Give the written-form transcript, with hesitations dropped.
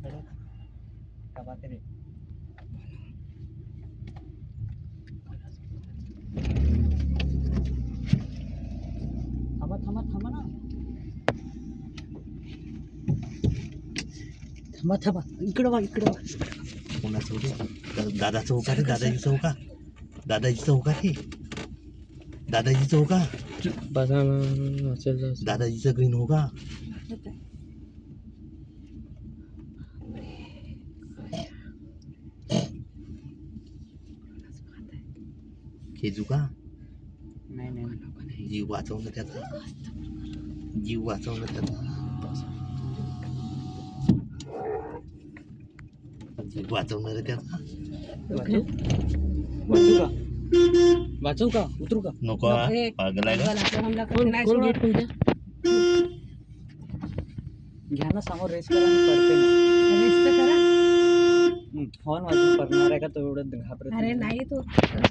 का बात रे. थांबा थांबा थांबा ना. थांबा थांबा इकडं बघ इकडं बघ. कोणाचं होतं दादा चौका रे दादाजी चौका दादाजी चौका रे दादाजी चौका दादाजीचं ग्रीन हो का खेजू का नाही नाही जीव वाचवणं त्याचा जीव वाचवणं त्याचा जीव वाचवणार त्याचा वाचू का वाचू का उतरू का नको पागल आहे का घ्या ना समोर रेस करा आणि पडते ना रेस्ट करा. हॉर्न वाजून पडणार आहे का तो एवढं घाबरत अरे नाही. नाही तो